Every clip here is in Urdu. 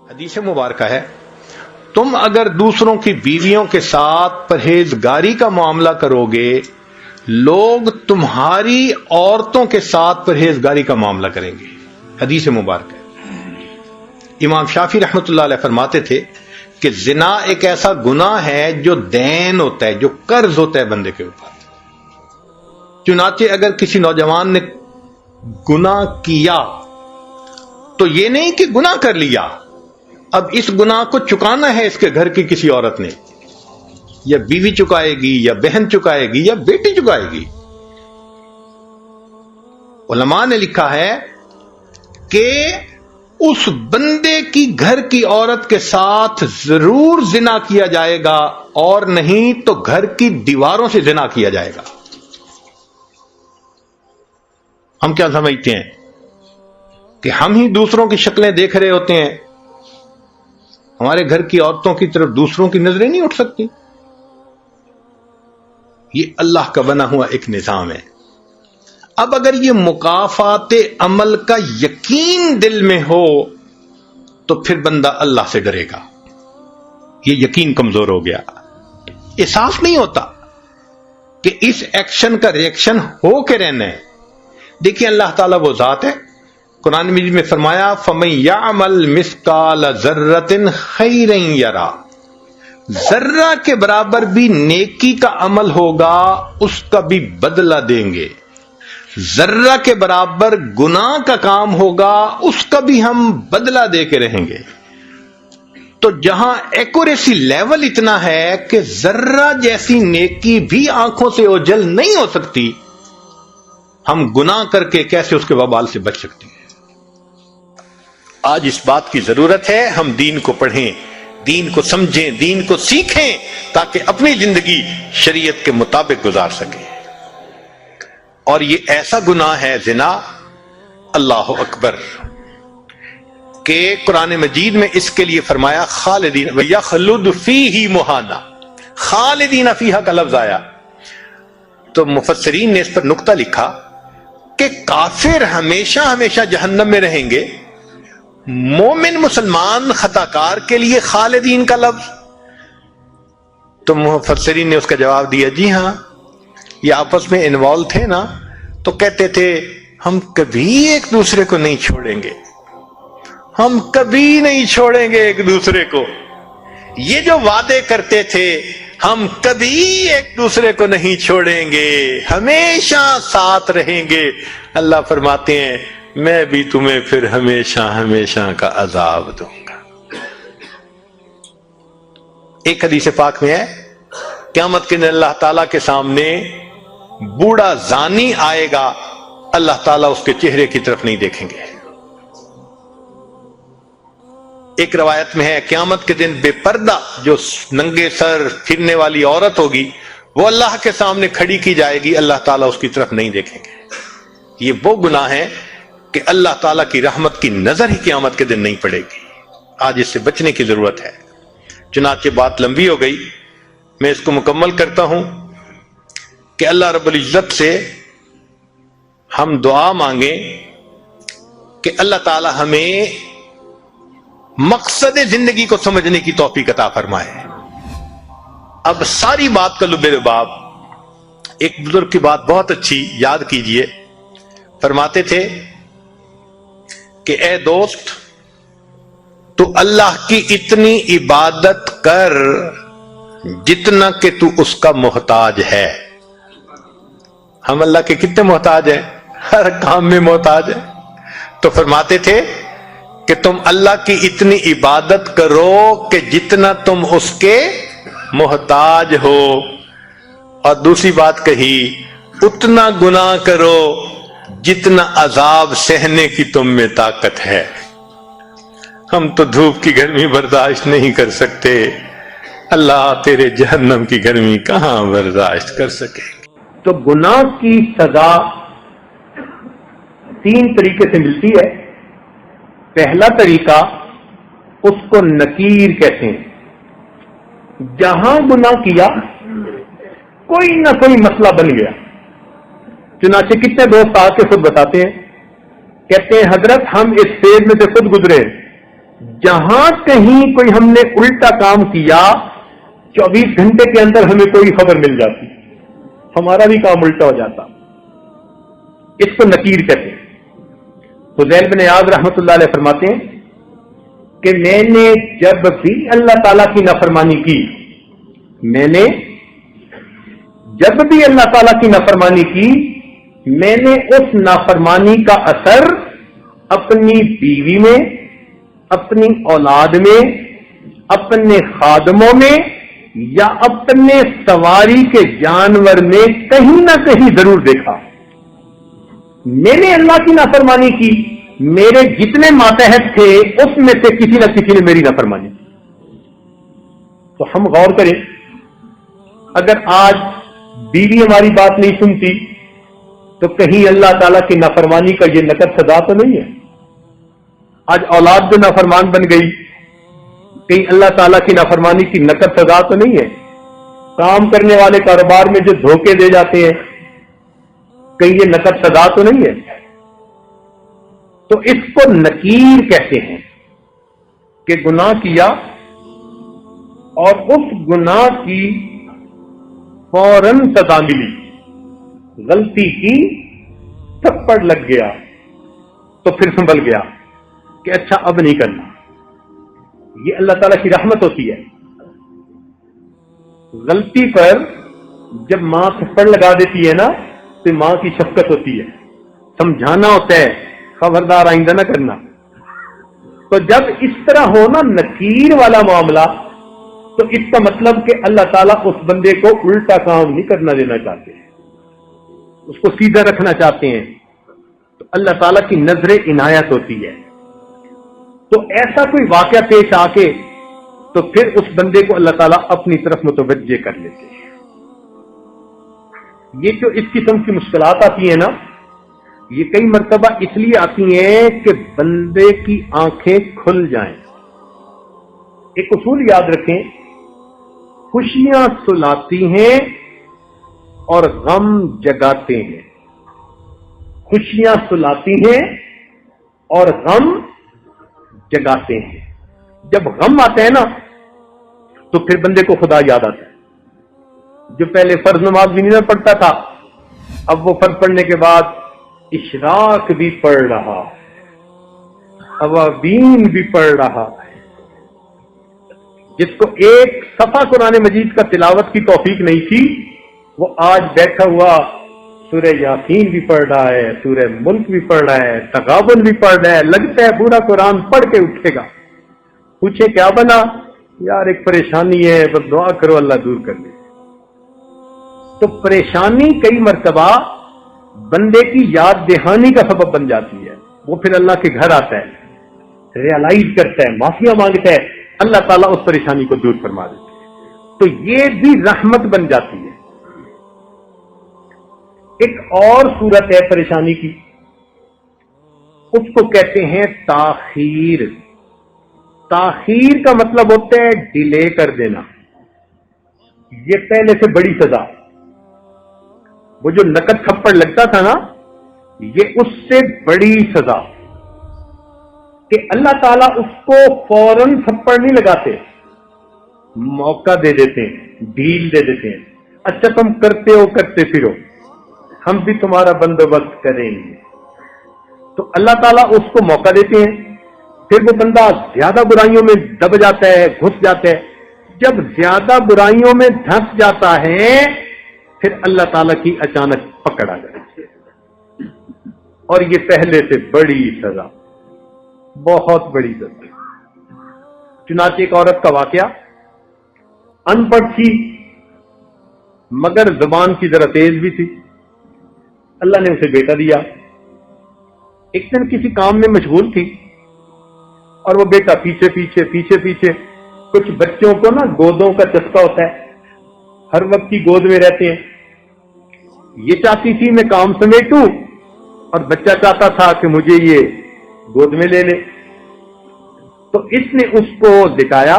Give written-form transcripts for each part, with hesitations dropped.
حدیث مبارکہ ہے، تم اگر دوسروں کی بیویوں کے ساتھ پرہیزگاری کا معاملہ کرو گے، لوگ تمہاری عورتوں کے ساتھ پرہیزگاری کا معاملہ کریں گے۔ حدیث مبارک ہے۔ امام شافعی رحمۃ اللہ علیہ فرماتے تھے کہ زنا ایک ایسا گناہ ہے جو دین ہوتا ہے، جو قرض ہوتا ہے بندے کے اوپر۔ چنانچہ اگر کسی نوجوان نے گناہ کیا تو یہ نہیں کہ گناہ کر لیا، اب اس گناہ کو چکانا ہے اس کے گھر کی کسی عورت نے، یا بیوی چکائے گی، یا بہن چکائے گی، یا بیٹی چکائے گی۔ علماء نے لکھا ہے کہ اس بندے کی گھر کی عورت کے ساتھ ضرور زنا کیا جائے گا، اور نہیں تو گھر کی دیواروں سے زنا کیا جائے گا۔ ہم کیا سمجھتے ہیں کہ ہم ہی دوسروں کی شکلیں دیکھ رہے ہوتے ہیں، ہمارے گھر کی عورتوں کی طرف دوسروں کی نظریں نہیں اٹھ سکتی؟ یہ اللہ کا بنا ہوا ایک نظام ہے۔ اب اگر یہ مکافات عمل کا یقین دل میں ہو تو پھر بندہ اللہ سے ڈرے گا۔ یہ یقین کمزور ہو گیا، احساس نہیں ہوتا کہ اس ایکشن کا ریئیکشن ہو کے رہنا ہے۔ دیکھیں اللہ تعالیٰ وہ ذات ہے، قرآن مجید میں فرمایا فَمَن يَعْمَلْ مِثْقَالَ ذَرَّةٍ خَيْرًا يَرَى، ذرہ کے برابر بھی نیکی کا عمل ہوگا اس کا بھی بدلہ دیں گے، ذرہ کے برابر گناہ کا کام ہوگا اس کا بھی ہم بدلہ دے کے رہیں گے۔ تو جہاں ایکوریسی لیول اتنا ہے کہ ذرہ جیسی نیکی بھی آنکھوں سے اوجھل نہیں ہو سکتی، ہم گناہ کر کے کیسے اس کے وبال سے بچ سکتے ہیں؟ آج اس بات کی ضرورت ہے ہم دین کو پڑھیں، دین کو سمجھیں، دین کو سیکھیں، تاکہ اپنی زندگی شریعت کے مطابق گزار سکیں۔ اور یہ ایسا گناہ ہے زنا، اللہ اکبر، کہ قرآن مجید میں اس کے لیے فرمایا خالدین وَيَخْلُدُ فِيهِ مُهَانًا، خالدین فیہا کا لفظ آیا تو مفسرین نے اس پر نقطہ لکھا کہ کافر ہمیشہ ہمیشہ جہنم میں رہیں گے، مومن مسلمان خطا کار کے لیے خالدین کا لفظ؟ تو مفسرین نے اس کا جواب دیا جی ہاں، یہ آپس میں انوالو تھے نا، تو کہتے تھے ہم کبھی ایک دوسرے کو نہیں چھوڑیں گے، ہم کبھی نہیں چھوڑیں گے ایک دوسرے کو۔ یہ جو وعدے کرتے تھے ہم کبھی ایک دوسرے کو نہیں چھوڑیں گے، ہمیشہ ساتھ رہیں گے، اللہ فرماتے ہیں میں بھی تمہیں پھر ہمیشہ ہمیشہ کا عذاب دوں گا۔ ایک حدیث پاک میں ہے قیامت کے دن اللہ تعالیٰ کے سامنے بوڑھا زانی آئے گا، اللہ تعالیٰ اس کے چہرے کی طرف نہیں دیکھیں گے۔ ایک روایت میں ہے قیامت کے دن بے پردہ جو ننگے سر پھرنے والی عورت ہوگی وہ اللہ کے سامنے کھڑی کی جائے گی، اللہ تعالیٰ اس کی طرف نہیں دیکھیں گے۔ یہ وہ گناہ ہے کہ اللہ تعالیٰ کی رحمت کی نظر ہی قیامت کے دن نہیں پڑے گی۔ آج اس سے بچنے کی ضرورت ہے۔ چنانچہ بات لمبی ہو گئی، میں اس کو مکمل کرتا ہوں کہ اللہ رب العزت سے ہم دعا مانگیں کہ اللہ تعالیٰ ہمیں مقصد زندگی کو سمجھنے کی توفیق عطا فرمائے۔ اب ساری بات کا لب لباب، ایک بزرگ کی بات بہت اچھی یاد کیجئے، فرماتے تھے کہ اے دوست تو اللہ کی اتنی عبادت کر جتنا کہ تو اس کا محتاج ہے۔ ہم اللہ کے کتنے محتاج ہیں؟ ہر کام میں محتاج ہیں۔ تو فرماتے تھے کہ تم اللہ کی اتنی عبادت کرو کہ جتنا تم اس کے محتاج ہو، اور دوسری بات کہی اتنا گناہ کرو جتنا عذاب سہنے کی تم میں طاقت ہے۔ ہم تو دھوپ کی گرمی برداشت نہیں کر سکتے، اللہ تیرے جہنم کی گرمی کہاں برداشت کر سکیں گے؟ تو گناہ کی سزا 3 طریقے سے ملتی ہے۔ پہلا طریقہ اس کو نکیر کہتے ہیں، جہاں گناہ کیا کوئی نہ کوئی مسئلہ بن گیا۔ چنانچہ کتنے دوست آ کے خود بتاتے ہیں، کہتے ہیں حضرت ہم اس فیز میں سے خود گزرے، جہاں کہیں کوئی ہم نے الٹا کام کیا 24 گھنٹے کے اندر ہمیں کوئی خبر مل جاتی، ہمارا بھی کام الٹا ہو جاتا. اس کو نکیر کہتے ہیں. فضیل بن عیاض رحمۃ اللہ علیہ فرماتے ہیں کہ میں نے جب بھی اللہ تعالیٰ کی نافرمانی کی، میں نے جب بھی اللہ تعالیٰ کی نافرمانی کی، میں نے اس نافرمانی کا اثر اپنی بیوی میں، اپنی اولاد میں، اپنے خادموں میں یا اپنے سواری کے جانور میں کہیں نہ کہیں ضرور دیکھا. میں نے اللہ کی نافرمانی کی، میرے جتنے ماتحت تھے اس میں سے کسی نہ کسی نے میری نافرمانی کی. تو ہم غور کریں، اگر آج بیوی ہماری بات نہیں سنتی تو کہیں اللہ تعالیٰ کی نافرمانی کا یہ نقد سزا تو نہیں ہے؟ آج اولاد جو نافرمان بن گئی، کہیں اللہ تعالیٰ کی نافرمانی کی نقد سزا تو نہیں ہے؟ کام کرنے والے کاروبار میں جو دھوکے دے جاتے ہیں، کہیں یہ نقد سزا تو نہیں ہے؟ تو اس کو نکیر کہتے ہیں کہ گناہ کیا اور اس گناہ کی فوراً سزا ملی. غلطی کی، تھپڑ لگ گیا تو پھر سنبھل گیا کہ اچھا اب نہیں کرنا. یہ اللہ تعالیٰ کی رحمت ہوتی ہے. غلطی پر جب ماں تھپڑ لگا دیتی ہے نا تو ماں کی شفقت ہوتی ہے، سمجھانا ہوتا ہے خبردار آئندہ نہ کرنا. تو جب اس طرح ہونا نکیر والا معاملہ، تو اس کا مطلب کہ اللہ تعالیٰ اس بندے کو الٹا کام نہیں کرنا دینا چاہتے، اس کو سیدھا رکھنا چاہتے ہیں. تو اللہ تعالیٰ کی نظر عنایت ہوتی ہے. تو ایسا کوئی واقعہ پیش آ کے تو پھر اس بندے کو اللہ تعالیٰ اپنی طرف متوجہ کر لیتے ہیں. یہ جو اس قسم کی مشکلات آتی ہیں نا، یہ کئی مرتبہ اس لیے آتی ہیں کہ بندے کی آنکھیں کھل جائیں. ایک اصول یاد رکھیں، خوشیاں سلاتی ہیں اور غم جگاتے ہیں. خوشیاں سلاتی ہیں اور غم جگاتے ہیں. جب غم آتا ہے نا تو پھر بندے کو خدا یاد آتا ہے. جو پہلے فرض نماز بھی نہیں پڑھتا تھا، اب وہ فرض پڑھنے کے بعد اشراق بھی پڑھ رہا، اوابین بھی پڑھ رہا. جس کو ایک صفحہ قرآن مجید کا تلاوت کی توفیق نہیں تھی، وہ آج بیٹھا ہوا سورہ یاسین بھی پڑھ رہا ہے، سورہ ملک بھی پڑھ رہا ہے، تغابن بھی پڑھ رہا ہے. لگتا ہے پورا قرآن پڑھ کے اٹھے گا. پوچھے کیا بنا؟ یار ایک پریشانی ہے، بس دعا کرو اللہ دور کر دے. تو پریشانی کئی مرتبہ بندے کی یاد دہانی کا سبب بن جاتی ہے. وہ پھر اللہ کے گھر آتا ہے، ریئلائز کرتا ہے، معافیاں مانگتا ہے، اللہ تعالیٰ اس پریشانی کو دور فرما دیتے ہیں. تو یہ بھی رحمت بن جاتی ہے. ایک اور صورت ہے پریشانی کی، اس کو کہتے ہیں تاخیر. تاخیر کا مطلب ہوتا ہے ڈیلے کر دینا. یہ پہلے سے بڑی سزا. وہ جو نقد تھپڑ لگتا تھا نا، یہ اس سے بڑی سزا کہ اللہ تعالیٰ اس کو فوراً تھپڑ نہیں لگاتے، موقع دے دیتے ہیں، ڈھیل دے دیتے ہیں. اچھا تم کرتے ہو، کرتے پھرو، ہم بھی تمہارا بندوبست کریں گے. تو اللہ تعالیٰ اس کو موقع دیتے ہیں. پھر وہ بندہ زیادہ برائیوں میں دب جاتا ہے، گھس جاتا ہے. جب زیادہ برائیوں میں دھنس جاتا ہے پھر اللہ تعالیٰ کی اچانک پکڑ آ جاتی ہے. اور یہ پہلے سے بڑی سزا، بہت بڑی سزا. چنانچہ ایک عورت کا واقعہ، ان پڑھ تھی مگر زبان کی ذرا تیز بھی تھی. اللہ نے اسے بیٹا دیا. ایک دن کسی کام میں مشغول تھی اور وہ بیٹا پیچھے پیچھے پیچھے پیچھے. کچھ بچوں کو نا گودوں کا چسکا ہوتا ہے، ہر وقت کی گود میں رہتے ہیں. یہ چاہتی تھی میں کام سمیٹوں اور بچہ چاہتا تھا کہ مجھے یہ گود میں لے لے. تو اس نے اس کو لٹایا،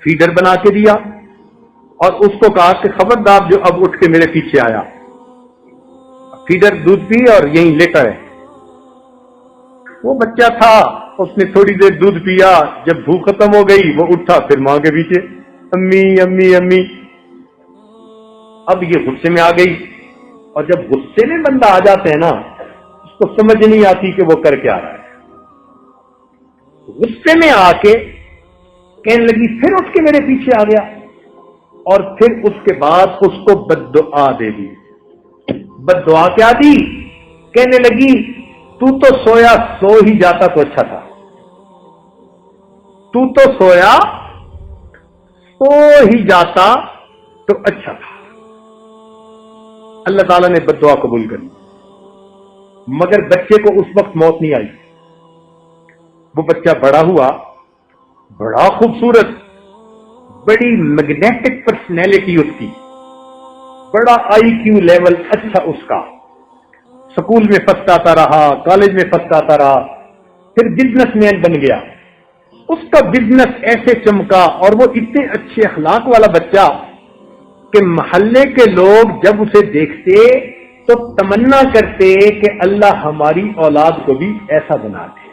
فیڈر بنا کے دیا اور اس کو کہا کہ خبردار جو اب اٹھ کے میرے پیچھے آیا. فیڈر دودھ پی اور یہیں لیٹا ہے. وہ بچہ تھا اس نے تھوڑی دیر دودھ پیا، جب بھوک ختم ہو گئی وہ اٹھا، پھر ماں کے پیچھے امی امی امی۔ اب یہ غصے میں آ گئی، اور جب غصے میں بندہ آ جاتا ہے نا، اس کو سمجھ نہیں آتی کہ وہ کر کیا رہا ہے۔ غصے میں آ کے کہنے لگی، پھر اٹھ کے میرے پیچھے آ گیا، اور پھر اس کے بعد اس کو بد دعا دے دی۔ بد دعا کیا دی؟ کہنے لگی تو تو سویا سو ہی جاتا تو اچھا تھا، تو تو سویا سو ہی جاتا تو اچھا تھا۔ اللہ تعالیٰ نے بد دعا قبول کر لی، مگر بچے کو اس وقت موت نہیں آئی۔ وہ بچہ بڑا ہوا، بڑا خوبصورت، بڑی میگنیٹک پرسنالٹی اس کی، بڑا آئی کیو لیول اچھا اس کا، سکول میں فرسٹ آتا رہا، کالج میں فرسٹ آتا رہا، پھر بزنس مین بن گیا۔ اس کا بزنس ایسے چمکا، اور وہ اتنے اچھے اخلاق والا بچہ کہ محلے کے لوگ جب اسے دیکھتے تو تمنا کرتے کہ اللہ ہماری اولاد کو بھی ایسا بنا دے۔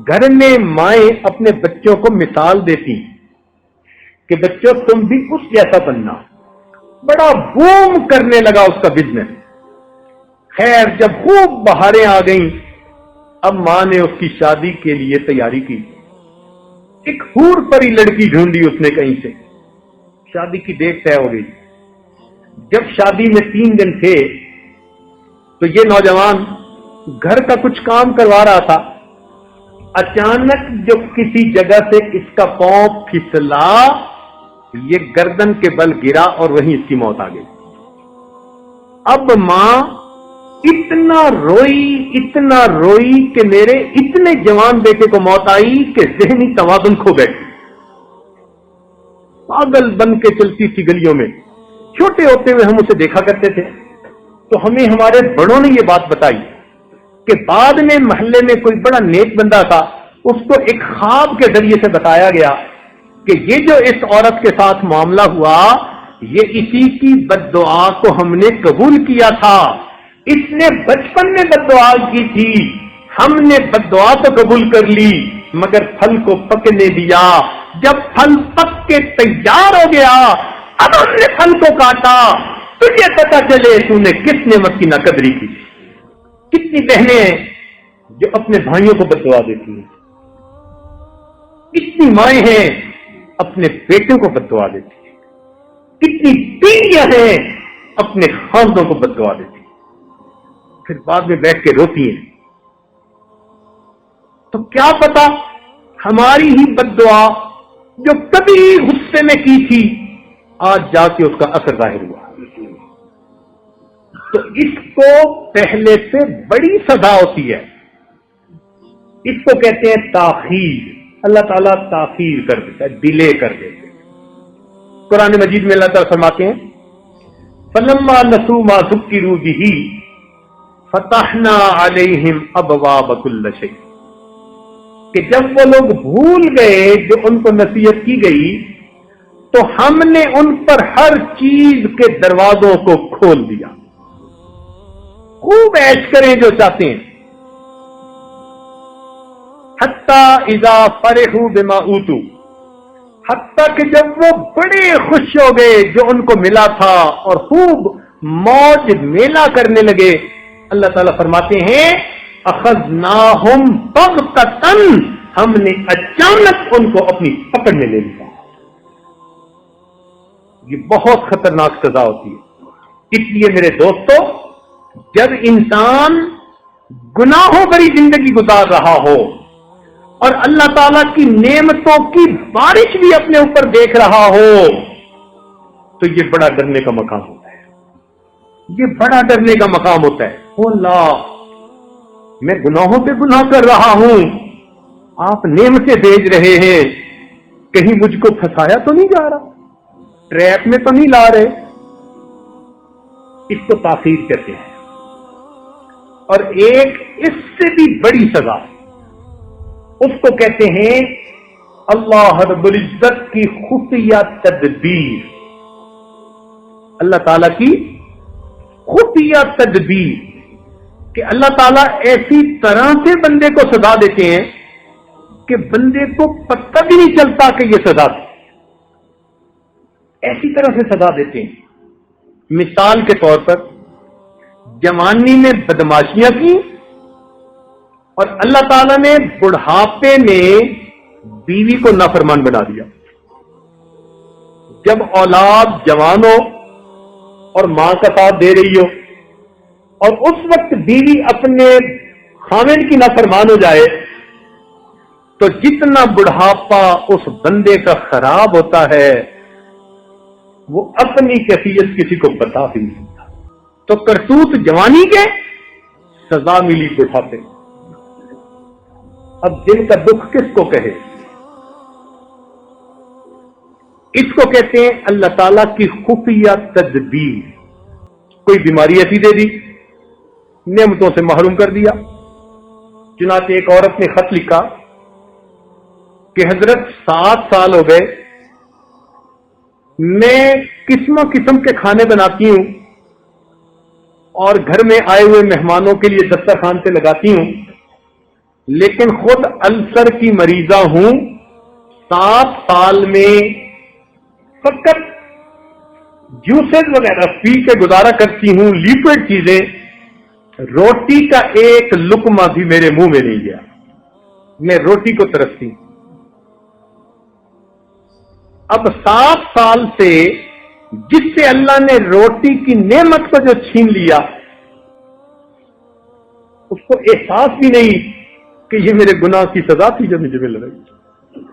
گھر میں مائیں اپنے بچوں کو مثال دیتی کہ بچوں تم بھی اس جیسا بننا۔ بڑا بوم کرنے لگا اس کا بزنس۔ خیر جب خوب بہاریں آ گئیں، اب ماں نے اس کی شادی کے لیے تیاری کی۔ ایک حور پری لڑکی ڈھونڈی اس نے کہیں سے، شادی کی ڈیٹ طے ہو گئی۔ جب شادی میں 3 دن تھے تو یہ نوجوان گھر کا کچھ کام کروا رہا تھا، اچانک جو کسی جگہ سے اس کا پاؤں پھسلا، یہ گردن کے بل گرا اور وہیں اس کی موت آ گئی۔ اب ماں اتنا روئی کہ میرے اتنے جوان بیٹے کو موت آئی کہ ذہنی توازن کھو بیٹھی، پاگل بن کے چلتی تھی گلیوں میں۔ چھوٹے ہوتے ہوئے ہم اسے دیکھا کرتے تھے تو ہمیں ہمارے بڑوں نے یہ بات بتائی کہ بعد میں محلے میں کوئی بڑا نیک بندہ تھا، اس کو ایک خواب کے ذریعے سے بتایا گیا کہ یہ جو اس عورت کے ساتھ معاملہ ہوا، یہ اسی کی بد دعا کو ہم نے قبول کیا تھا۔ اس نے بچپن میں بد دعا کی تھی، ہم نے بد دعا تو قبول کر لی مگر پھل کو پکنے دیا۔ جب پھل پک کے تیار ہو گیا، اب ہم نے پھل کو کاٹا، تجھے پتا چلے تو نے کس نعمت کی ناقدری کی۔ کتنی بہنیں ہیں جو اپنے بھائیوں کو بد دعا دیتی ہیں، کتنی مائیں ہیں اپنے بیٹوں کو بد دعا دیتی ہیں، کتنی بیویاں ہیں اپنے خاندوں کو بد دعا دیتی ہیں، پھر بعد میں بیٹھ کے روتی ہیں۔ تو کیا پتا ہماری ہی بد دعا جو کبھی غصے میں کی تھی، آج جا کے اس کا اثر ظاہر ہوا۔ تو اس کو پہلے سے بڑی سزا ہوتی ہے، اس کو کہتے ہیں تاخیر۔ اللہ تعالیٰ تاخیر کر دیتا ہے، ڈیلے کر دیتے ہیں۔ قرآن مجید میں اللہ تعالیٰ فرماتے ہیں فَلَمَّا نَسُوا مَا ذُكِّرُوا بِهِ فَتَحْنَا عَلَيْهِمْ أَبْوَابَ كُلِّ شَيْءٍ، کہ جب وہ لوگ بھول گئے جو ان کو نصیحت کی گئی تو ہم نے ان پر ہر چیز کے دروازوں کو کھول دیا۔ خوب عیش کریں جو چاہتے ہیں، حتی اذا فرحوا بما اوتوا، حتیٰ کہ جب وہ بڑے خوش ہو گئے جو ان کو ملا تھا اور خوب موج میلہ کرنے لگے، اللہ تعالیٰ فرماتے ہیں اخذناہم بغتۃ، ہم نے اچانک ان کو اپنی پکڑ میں لے لیا۔ یہ بہت خطرناک سزا ہوتی ہے۔ اس لیے میرے دوستو، جب انسان گناہوں بھری زندگی گزار رہا ہو اور اللہ تعالیٰ کی نعمتوں کی بارش بھی اپنے اوپر دیکھ رہا ہو، تو یہ بڑا ڈرنے کا مقام ہوتا ہے، یہ بڑا ڈرنے کا مقام ہوتا ہے۔ او اللہ، میں گناہوں پہ گناہ کر رہا ہوں، آپ نعمتیں بھیج رہے ہیں، کہیں مجھ کو پھنسایا تو نہیں جا رہا، ٹریپ میں تو نہیں لا رہے۔ اس کو تاخیر کہتے ہیں۔ اور ایک اس سے بھی بڑی سزا، اس کو کہتے ہیں اللہ رب العزت کی خفیہ تدبیر۔ اللہ تعالیٰ کی خفیہ تدبیر کہ اللہ تعالیٰ ایسی طرح سے بندے کو سزا دیتے ہیں کہ بندے کو پتہ بھی نہیں چلتا کہ یہ سزا تھی، ایسی طرح سے سزا دیتے ہیں۔ مثال کے طور پر جوانی میں بدماشیاں کی اور اللہ تعالیٰ نے بڑھاپے میں بیوی کو نافرمان بنا دیا۔ جب اولاد جوان ہو اور ماں کا ساتھ دے رہی ہو اور اس وقت بیوی اپنے خاوند کی نافرمان ہو جائے تو جتنا بڑھاپا اس بندے کا خراب ہوتا ہے وہ اپنی کیفیت کسی کو بتا بھی نہیں سکتا۔ تو کرتوت جوانی کے، سزا ملی بڑھاپے۔ اب دل کا دکھ کس کو کہے؟ اس کو کہتے ہیں اللہ تعالی کی خفیہ تدبیر۔ کوئی بیماری ایسی دے دی، نعمتوں سے محروم کر دیا۔ چنانچہ ایک عورت نے خط لکھا کہ حضرت 7 سال ہو گئے، میں قسم قسم کے کھانے بناتی ہوں اور گھر میں آئے ہوئے مہمانوں کے لیے دسترخوان سے لگاتی ہوں، لیکن خود السر کی مریضہ ہوں۔ 7 سال میں فقط جوسز وغیرہ پی کے گزارا کرتی ہوں، لیکوڈ چیزیں، روٹی کا ایک لقمہ بھی میرے منہ میں نہیں گیا، میں روٹی کو ترستی ہوں۔ اب 7 سال سے جس سے اللہ نے روٹی کی نعمت کو جو چھین لیا، اس کو احساس بھی نہیں کہ یہ میرے گناہ کی سزا تھی جو مجھے مل رہی۔